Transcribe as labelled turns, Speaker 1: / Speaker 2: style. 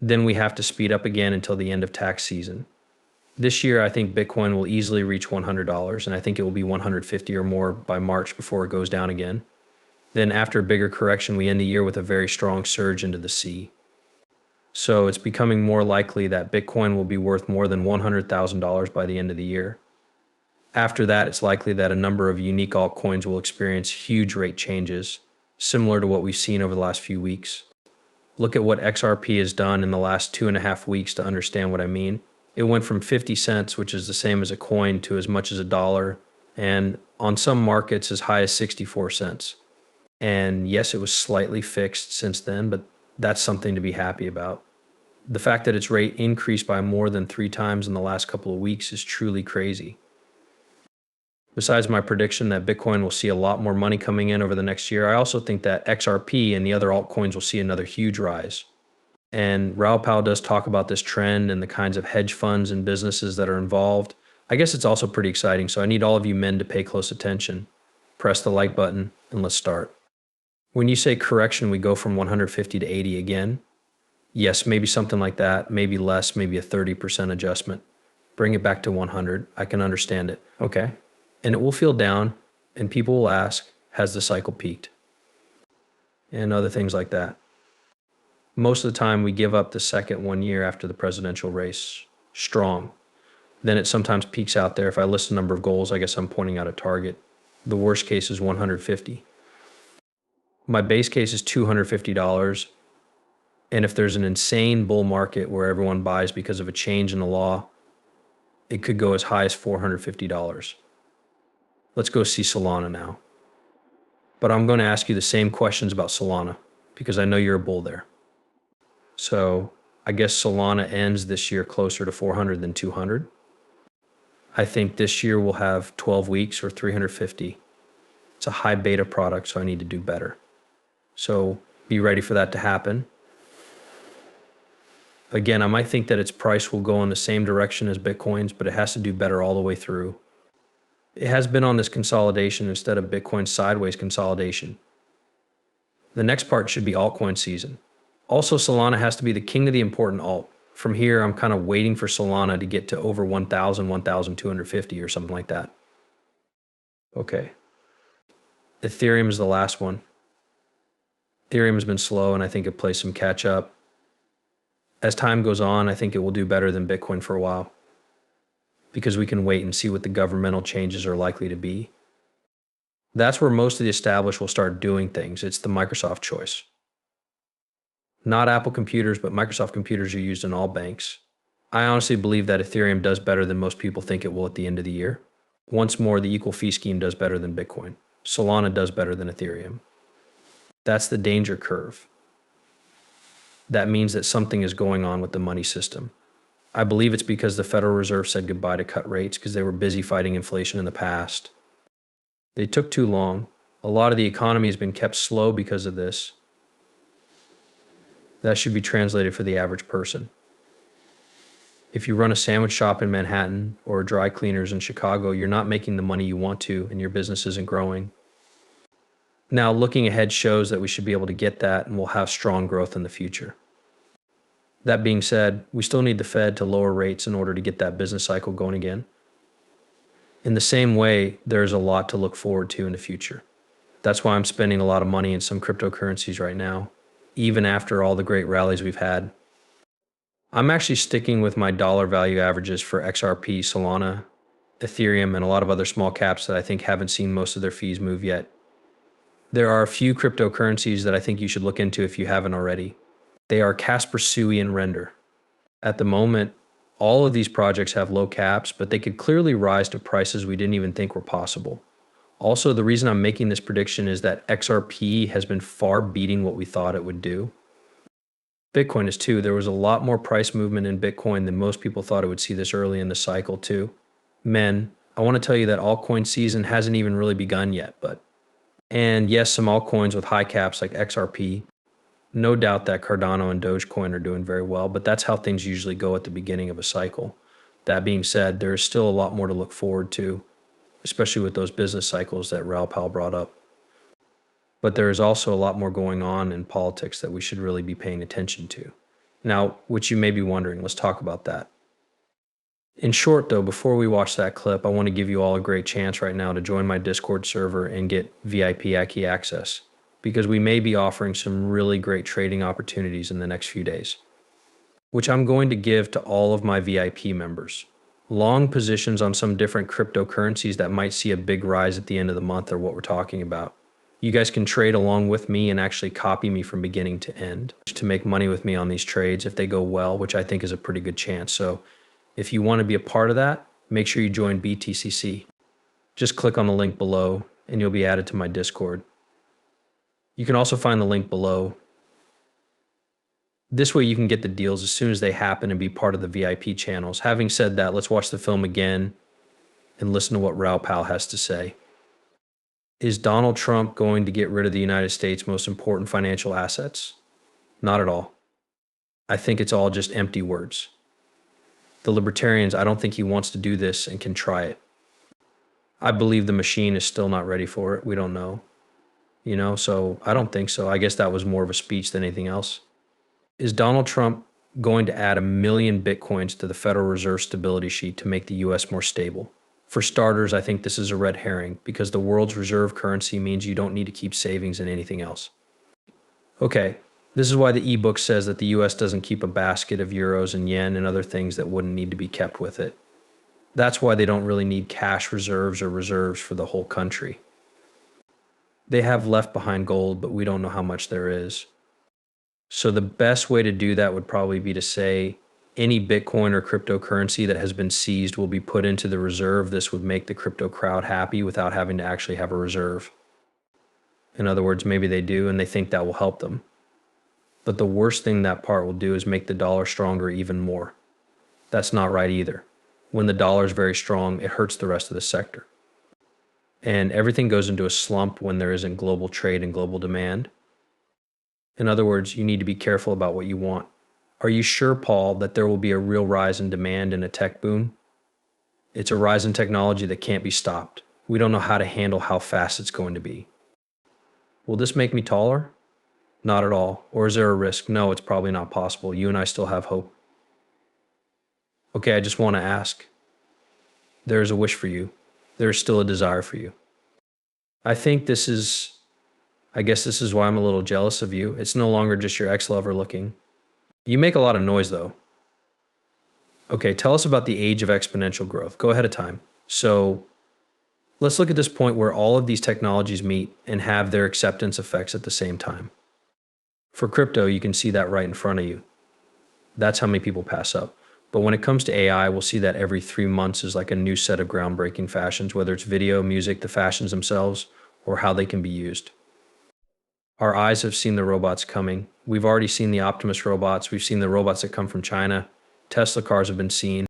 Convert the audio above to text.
Speaker 1: Then we have to speed up again until the end of tax season. This year, I think Bitcoin will easily reach $100, and I think it will be 150 or more by March before it goes down again. Then after a bigger correction, we end the year with a very strong surge into the sea. So it's becoming more likely that Bitcoin will be worth more than $100,000 by the end of the year. After that, it's likely that a number of unique altcoins will experience huge rate changes, similar to what we've seen over the last few weeks. Look at what XRP has done in the last 2.5 weeks to understand what I mean. It went from 50 cents, which is the same as a coin, to as much as $1, and on some markets as high as 64 cents. And yes, it was slightly fixed since then, but that's something to be happy about. The fact that its rate increased by more than 3 times in the last couple of weeks is truly crazy. Besides my prediction that Bitcoin will see a lot more money coming in over the next year, I also think that XRP and the other altcoins will see another huge rise. And Raoul does talk about this trend and the kinds of hedge funds and businesses that are involved. I guess it's also pretty exciting, so I need all of you men to pay close attention. Press the like button and let's start. When you say correction, we go from 150 to 80 again. Yes, maybe something like that, maybe less, maybe a 30% adjustment. Bring it back to 100. I can understand it. Okay. And it will feel down, and people will ask, has the cycle peaked? And other things like that. Most of the time, we give up the second 1 year after the presidential race strong. Then it sometimes peaks out there. If I list the number of goals, I guess I'm pointing out a target. The worst case is 150. My base case is $250. And if there's an insane bull market where everyone buys because of a change in the law, it could go as high as $450. Let's go see Solana now. But I'm going to ask you the same questions about Solana because I know you're a bull there. So I guess Solana ends this year closer to 400 than 200. I think this year we'll have 12 weeks or 350. It's a high beta product, so I need to do better. So be ready for that to happen. Again, I might think that its price will go in the same direction as Bitcoin's, but it has to do better all the way through. It has been on this consolidation instead of Bitcoin's sideways consolidation. The next part should be altcoin season. Also, Solana has to be the king of the important alt. From here, I'm kind of waiting for Solana to get to over 1,000, 1,250 or something like that. Okay. Ethereum is the last one. Ethereum has been slow, and I think it plays some catch up. As time goes on, I think it will do better than Bitcoin for a while because we can wait and see what the governmental changes are likely to be. That's where most of the established will start doing things. It's the Microsoft choice. Not Apple computers, but Microsoft computers are used in all banks. I honestly believe that Ethereum does better than most people think it will at the end of the year. Once more, the equal fee scheme does better than Bitcoin. Solana does better than Ethereum. That's the danger curve. That means that something is going on with the money system. I believe it's because the Federal Reserve said goodbye to cut rates because they were busy fighting inflation in the past. They took too long. A lot of the economy has been kept slow because of this. That should be translated for the average person. If you run a sandwich shop in Manhattan or dry cleaners in Chicago, you're not making the money you want to and your business isn't growing. Now, looking ahead shows that we should be able to get that and we'll have strong growth in the future. That being said, we still need the Fed to lower rates in order to get that business cycle going again. In the same way, there's a lot to look forward to in the future. That's why I'm spending a lot of money in some cryptocurrencies right now, even after all the great rallies we've had. I'm actually sticking with my dollar value averages for XRP, Solana, Ethereum, and a lot of other small caps that I think haven't seen most of their fees move yet. There are a few cryptocurrencies that I think you should look into if you haven't already. They are Casper, Sui, and Render. At the moment, all of these projects have low caps, but they could clearly rise to prices we didn't even think were possible. Also, the reason I'm making this prediction is that XRP has been far beating what we thought it would do. Bitcoin is too. There was a lot more price movement in Bitcoin than most people thought it would see this early in the cycle too. Men, I want to tell you that altcoin season hasn't even really begun yet, and yes, some altcoins with high caps like XRP. No doubt that Cardano and Dogecoin are doing very well, but that's how things usually go at the beginning of a cycle. That being said, there is still a lot more to look forward to, especially with those business cycles that Raoul brought up. But there is also a lot more going on in politics that we should really be paying attention to. Now, which you may be wondering, let's talk about that. In short, though, before we watch that clip, I want to give you all a great chance right now to join my Discord server and get VIP key access, because we may be offering some really great trading opportunities in the next few days, which I'm going to give to all of my VIP members. Long positions on some different cryptocurrencies that might see a big rise at the end of the month are what we're talking about. You guys can trade along with me and actually copy me from beginning to end to make money with me on these trades if they go well, which I think is a pretty good chance. So if you want to be a part of that, make sure you join BTCC. Just click on the link below and you'll be added to my Discord. You can also find the link below. This way you can get the deals as soon as they happen and be part of the VIP channels. Having said that, let's watch the film again and listen to what Raoul has to say. Is Donald Trump going to get rid of the United States' most important financial assets? Not at all. I think it's all just empty words. The libertarians, I don't think he wants to do this and can try it. I believe the machine is still not ready for it. We don't know. So I don't think so. I guess that was more of a speech than anything else. Is Donald Trump going to add 1 million Bitcoins to the Federal Reserve stability sheet to make the US more stable? For starters, I think this is a red herring because the world's reserve currency means you don't need to keep savings in anything else. Okay, this is why the ebook says that the US doesn't keep a basket of euros and yen and other things that wouldn't need to be kept with it. That's why they don't really need cash reserves or reserves for the whole country. They have left behind gold, but we don't know how much there is. So the best way to do that would probably be to say any Bitcoin or cryptocurrency that has been seized will be put into the reserve. This would make the crypto crowd happy without having to actually have a reserve. In other words, maybe they do and they think that will help them. But the worst thing that part will do is make the dollar stronger even more. That's not right either. When the dollar is very strong, it hurts the rest of the sector. And everything goes into a slump when there isn't global trade and global demand. In other words, you need to be careful about what you want. Are you sure, Paul, that there will be a real rise in demand and a tech boom? It's a rise in technology that can't be stopped. We don't know how to handle how fast it's going to be. Will this make me taller? Not at all. Or is there a risk? No, it's probably not possible. You and I still have hope. Okay, I just want to ask. There is a wish for you. There is still a desire for you. I guess this is why I'm a little jealous of you. It's no longer just your ex-lover looking. You make a lot of noise though. Okay, tell us about the age of exponential growth. Go ahead of time. So let's look at this point where all of these technologies meet and have their acceptance effects at the same time. For crypto, you can see that right in front of you. That's how many people pass up. But when it comes to AI, we'll see that every 3 months is like a new set of groundbreaking fashions, whether it's video, music, the fashions themselves, or how they can be used. Our eyes have seen the robots coming. We've already seen the Optimus robots. We've seen the robots that come from China. Tesla cars have been seen.